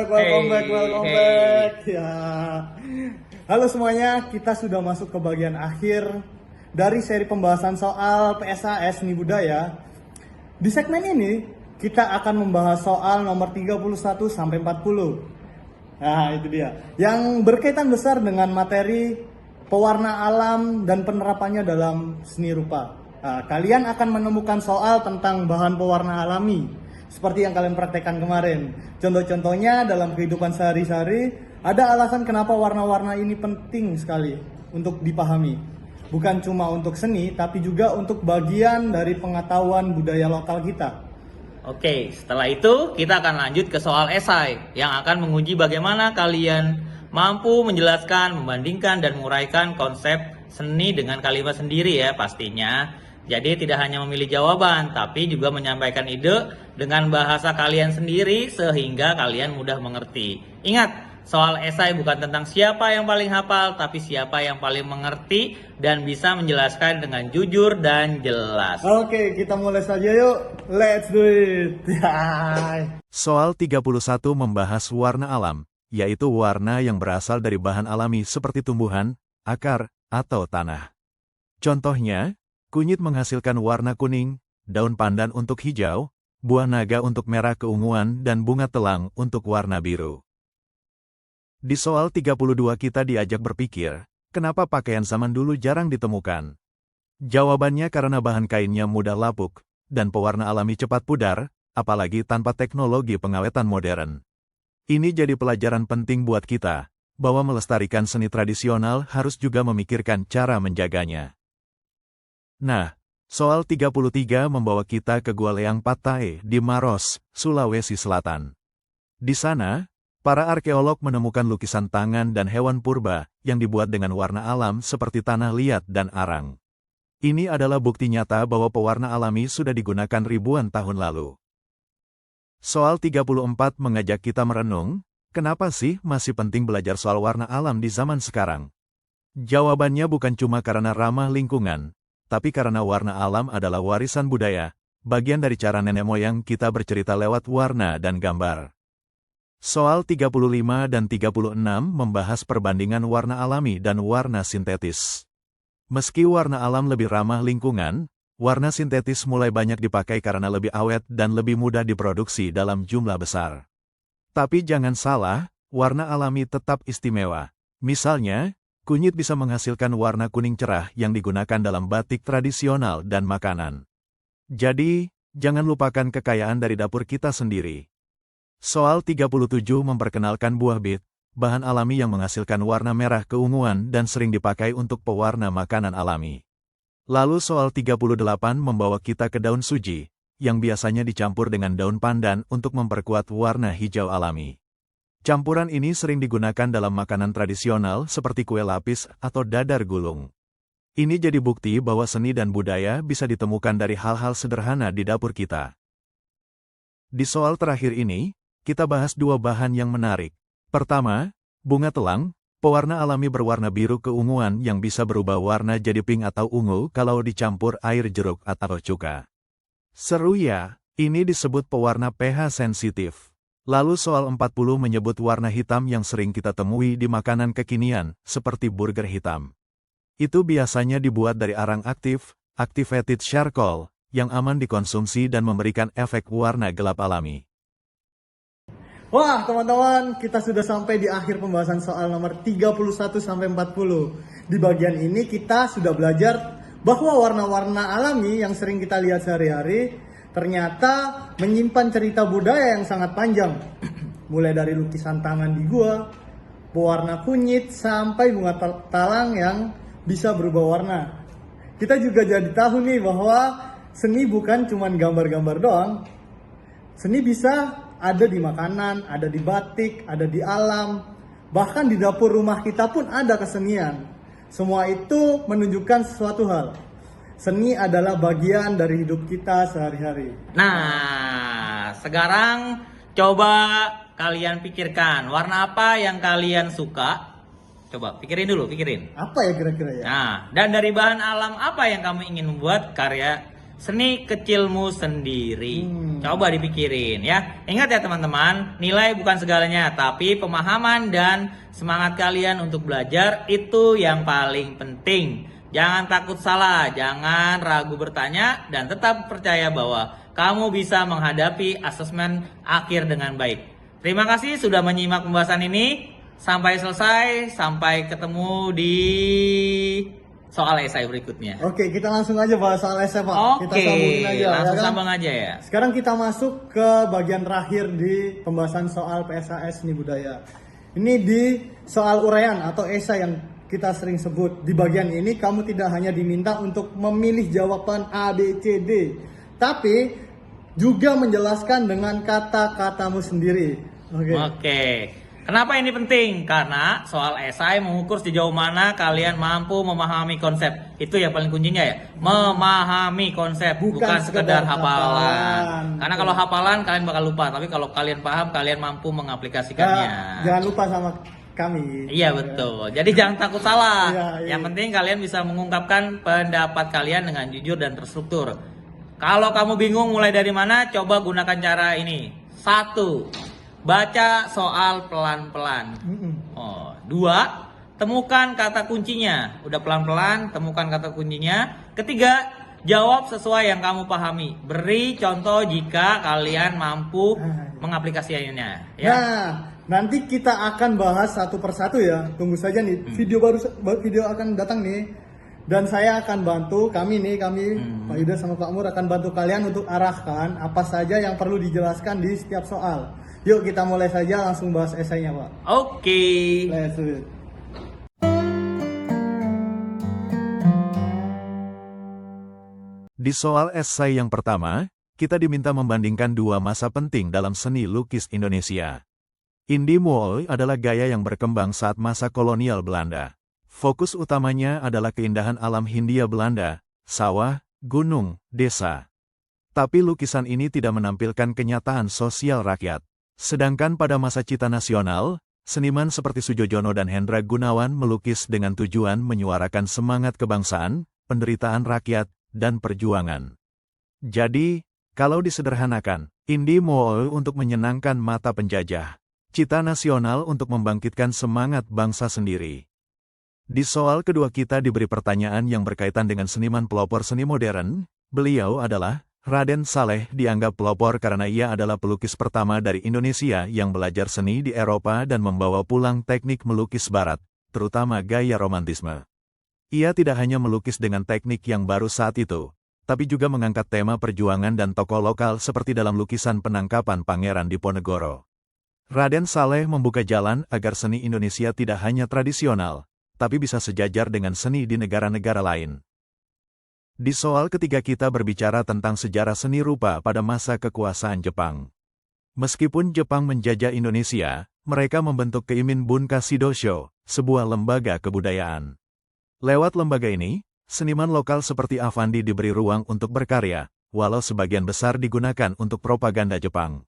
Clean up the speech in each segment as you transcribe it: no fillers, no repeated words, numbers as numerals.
welcome back. Ya. Halo semuanya, kita sudah masuk ke bagian akhir dari seri pembahasan soal PSAS Seni Budaya. Di segmen ini, kita akan membahas soal nomor 31 sampai 40. Nah, itu dia. Yang berkaitan besar dengan materi pewarna alam dan penerapannya dalam seni rupa. Nah, kalian akan menemukan soal tentang bahan pewarna alami seperti yang kalian praktekkan kemarin. Contoh-contohnya dalam kehidupan sehari-hari, ada alasan kenapa warna-warna ini penting sekali untuk dipahami. Bukan cuma untuk seni, tapi juga untuk bagian dari pengetahuan budaya lokal kita. Oke, setelah itu kita akan lanjut ke soal esai yang akan menguji bagaimana kalian mampu menjelaskan, membandingkan, dan menguraikan konsep seni dengan kalimat sendiri ya pastinya. Jadi tidak hanya memilih jawaban, tapi juga menyampaikan ide dengan bahasa kalian sendiri sehingga kalian mudah mengerti. Ingat, soal esai bukan tentang siapa yang paling hafal, tapi siapa yang paling mengerti dan bisa menjelaskan dengan jujur dan jelas. Oke, kita mulai saja yuk. Let's do it. Soal 31 membahas warna alam, yaitu warna yang berasal dari bahan alami seperti tumbuhan, akar, atau tanah. Contohnya, kunyit menghasilkan warna kuning, daun pandan untuk hijau, buah naga untuk merah keunguan, dan bunga telang untuk warna biru. Di soal 32 kita diajak berpikir, kenapa pakaian zaman dulu jarang ditemukan? Jawabannya karena bahan kainnya mudah lapuk, dan pewarna alami cepat pudar, apalagi tanpa teknologi pengawetan modern. Ini jadi pelajaran penting buat kita, bahwa melestarikan seni tradisional harus juga memikirkan cara menjaganya. Nah, soal 33 membawa kita ke Gua Leang Patae di Maros, Sulawesi Selatan. Di sana, para arkeolog menemukan lukisan tangan dan hewan purba yang dibuat dengan warna alam seperti tanah liat dan arang. Ini adalah bukti nyata bahwa pewarna alami sudah digunakan ribuan tahun lalu. Soal 34 mengajak kita merenung, kenapa sih masih penting belajar soal warna alam di zaman sekarang? Jawabannya bukan cuma karena ramah lingkungan, tapi karena warna alam adalah warisan budaya, bagian dari cara nenek moyang kita bercerita lewat warna dan gambar. Soal 35 dan 36 membahas perbandingan warna alami dan warna sintetis. Meski warna alam lebih ramah lingkungan, warna sintetis mulai banyak dipakai karena lebih awet dan lebih mudah diproduksi dalam jumlah besar. Tapi jangan salah, warna alami tetap istimewa. Misalnya, kunyit bisa menghasilkan warna kuning cerah yang digunakan dalam batik tradisional dan makanan. Jadi, jangan lupakan kekayaan dari dapur kita sendiri. Soal 37 memperkenalkan buah bit, bahan alami yang menghasilkan warna merah keunguan dan sering dipakai untuk pewarna makanan alami. Lalu soal 38 membawa kita ke daun suji, yang biasanya dicampur dengan daun pandan untuk memperkuat warna hijau alami. Campuran ini sering digunakan dalam makanan tradisional seperti kue lapis atau dadar gulung. Ini jadi bukti bahwa seni dan budaya bisa ditemukan dari hal-hal sederhana di dapur kita. Di soal terakhir ini, kita bahas dua bahan yang menarik. Pertama, bunga telang, pewarna alami berwarna biru keunguan yang bisa berubah warna jadi pink atau ungu kalau dicampur air jeruk atau cuka. Seru ya, ini disebut pewarna pH sensitif. Lalu soal 40 menyebut warna hitam yang sering kita temui di makanan kekinian, seperti burger hitam. Itu biasanya dibuat dari arang aktif, activated charcoal, yang aman dikonsumsi dan memberikan efek warna gelap alami. Wah, teman-teman, kita sudah sampai di akhir pembahasan soal nomor 31 sampai 40. Di bagian ini kita sudah belajar bahwa warna-warna alami yang sering kita lihat sehari-hari ternyata menyimpan cerita budaya yang sangat panjang. Mulai dari lukisan tangan di gua, pewarna kunyit, sampai bunga talang yang bisa berubah warna. Kita juga jadi tahu nih bahwa seni bukan cuma gambar-gambar doang. Seni bisa ada di makanan, ada di batik, ada di alam. Bahkan di dapur rumah kita pun ada kesenian. Semua itu menunjukkan sesuatu hal. Seni adalah bagian dari hidup kita sehari-hari. Nah, sekarang coba kalian pikirkan warna apa yang kalian suka. Coba pikirin dulu, pikirin. Apa ya kira-kira ya? Nah, dan dari bahan alam apa yang kamu ingin membuat karya seni kecilmu sendiri. Hmm. Coba dipikirin ya. Ingat ya teman-teman, nilai bukan segalanya, tapi pemahaman dan semangat kalian untuk belajar itu yang paling penting. Jangan takut salah, jangan ragu bertanya, dan tetap percaya bahwa kamu bisa menghadapi asesmen akhir dengan baik. Terima kasih sudah menyimak pembahasan ini. Sampai selesai, sampai ketemu di soal esai berikutnya. Oke, kita langsung aja bahas soal esai, Pak. Kita Oke, sambungin aja, langsung ya kan? sambung aja ya. Sekarang kita masuk ke bagian terakhir di pembahasan soal PSAS Seni Budaya. Ini di soal uraian atau esai yang kita sering sebut. Di bagian ini kamu tidak hanya diminta untuk memilih jawaban A, B, C, D, tapi juga menjelaskan dengan kata-katamu sendiri. Oke. Kenapa ini penting? Karena soal esai mengukur sejauh mana kalian mampu memahami konsep. Itu yang paling kuncinya ya. Memahami konsep, bukan sekedar hafalan. Karena kalau hafalan kalian bakal lupa, tapi kalau kalian paham, kalian mampu mengaplikasikannya. Jangan lupa sama kami. Iya betul. Jadi jangan takut salah. Iya. Yang penting kalian bisa mengungkapkan pendapat kalian dengan jujur dan terstruktur. Kalau kamu bingung mulai dari mana, coba gunakan cara ini. 1. Baca soal pelan-pelan. 2. Temukan kata kuncinya. Udah pelan-pelan, temukan kata kuncinya. 3. Jawab sesuai yang kamu pahami. Beri contoh jika kalian mampu mengaplikasikannya. Ya. Nah, nanti kita akan bahas satu persatu ya. Tunggu saja nih. Video akan datang nih. Dan saya akan bantu, kami Pak Yuda sama Pak Mur akan bantu kalian untuk arahkan apa saja yang perlu dijelaskan di setiap soal. Yuk kita mulai saja langsung bahas esainya, Pak. Oke. Let's do it. Di soal esai yang pertama, kita diminta membandingkan dua masa penting dalam seni lukis Indonesia. Indie Mol adalah gaya yang berkembang saat masa kolonial Belanda. Fokus utamanya adalah keindahan alam Hindia Belanda, sawah, gunung, desa. Tapi lukisan ini tidak menampilkan kenyataan sosial rakyat. Sedangkan pada masa cita nasional, seniman seperti Sujojono dan Hendra Gunawan melukis dengan tujuan menyuarakan semangat kebangsaan, penderitaan rakyat, dan perjuangan. Jadi, kalau disederhanakan, Indie Mol untuk menyenangkan mata penjajah, cita nasional untuk membangkitkan semangat bangsa sendiri. Di soal kedua kita diberi pertanyaan yang berkaitan dengan seniman pelopor seni modern. Beliau adalah Raden Saleh, dianggap pelopor karena ia adalah pelukis pertama dari Indonesia yang belajar seni di Eropa dan membawa pulang teknik melukis barat, terutama gaya romantisme. Ia tidak hanya melukis dengan teknik yang baru saat itu, tapi juga mengangkat tema perjuangan dan tokoh lokal seperti dalam lukisan penangkapan Pangeran Diponegoro. Raden Saleh membuka jalan agar seni Indonesia tidak hanya tradisional, tapi bisa sejajar dengan seni di negara-negara lain. Di soal ketiga kita berbicara tentang sejarah seni rupa pada masa kekuasaan Jepang. Meskipun Jepang menjajah Indonesia, mereka membentuk Keimin Bunka Shidosho, sebuah lembaga kebudayaan. Lewat lembaga ini, seniman lokal seperti Avandi diberi ruang untuk berkarya, walau sebagian besar digunakan untuk propaganda Jepang.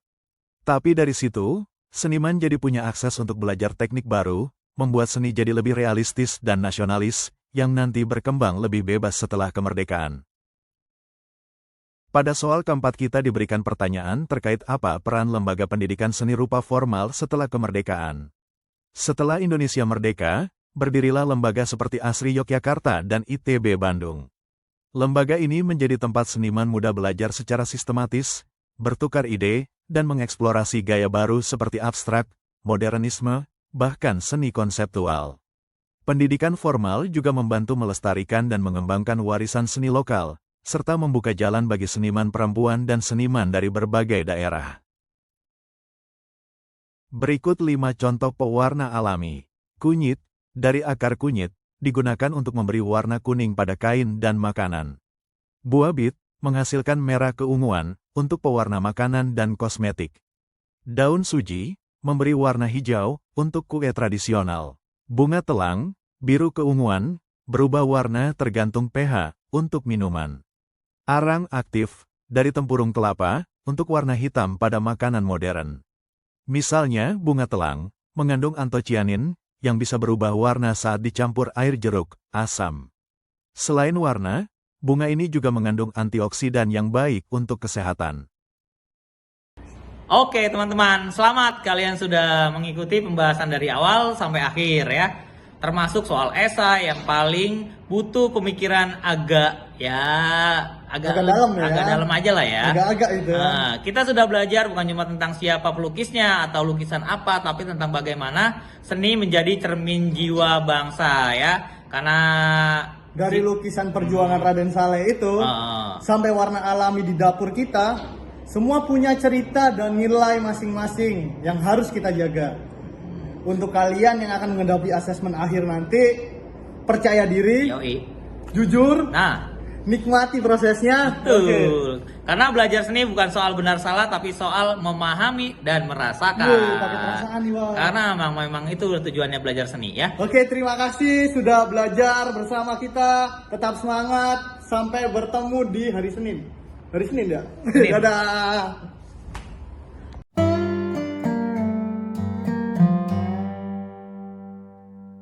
Tapi dari situ, seniman jadi punya akses untuk belajar teknik baru, membuat seni jadi lebih realistis dan nasionalis, yang nanti berkembang lebih bebas setelah kemerdekaan. Pada soal keempat kita diberikan pertanyaan terkait apa peran lembaga pendidikan seni rupa formal setelah kemerdekaan. Setelah Indonesia merdeka, berdirilah lembaga seperti ASRI Yogyakarta dan ITB Bandung. Lembaga ini menjadi tempat seniman muda belajar secara sistematis, bertukar ide, dan mengeksplorasi gaya baru seperti abstrak, modernisme, bahkan seni konseptual. Pendidikan formal juga membantu melestarikan dan mengembangkan warisan seni lokal, serta membuka jalan bagi seniman perempuan dan seniman dari berbagai daerah. Berikut 5 contoh pewarna alami. Kunyit, dari akar kunyit, digunakan untuk memberi warna kuning pada kain dan makanan. Buah bit, menghasilkan merah keunguan, untuk pewarna makanan dan kosmetik. Daun suji, memberi warna hijau, untuk kue tradisional. Bunga telang, biru keunguan, berubah warna tergantung pH, untuk minuman. Arang aktif, dari tempurung kelapa, untuk warna hitam pada makanan modern. Misalnya, bunga telang, mengandung antocianin, yang bisa berubah warna saat dicampur air jeruk, asam. Selain warna, Bunga ini juga mengandung antioksidan yang baik untuk kesehatan. Oke teman-teman, selamat kalian sudah mengikuti pembahasan dari awal sampai akhir ya. Termasuk soal esai yang paling butuh pemikiran agak dalam ya. Agak dalam aja lah ya. Agak-agak itu. Nah, kita sudah belajar bukan cuma tentang siapa pelukisnya atau lukisan apa, tapi tentang bagaimana seni menjadi cermin jiwa bangsa ya. Karena Dari lukisan perjuangan Raden Saleh itu sampai warna alami di dapur kita, semua punya cerita dan nilai masing-masing yang harus kita jaga. Untuk kalian yang akan menghadapi asesmen akhir nanti, percaya diri, Yoi. jujur, Nah, nikmati prosesnya. betul. Karena belajar seni bukan soal benar salah, tapi soal memahami dan merasakan. Pakai perasaan nih, Bang. Karena memang itu tujuannya belajar seni ya. Oke, terima kasih sudah belajar bersama kita. Tetap semangat. Sampai bertemu di hari Senin. Hari Senin ya? Senin. Dadah.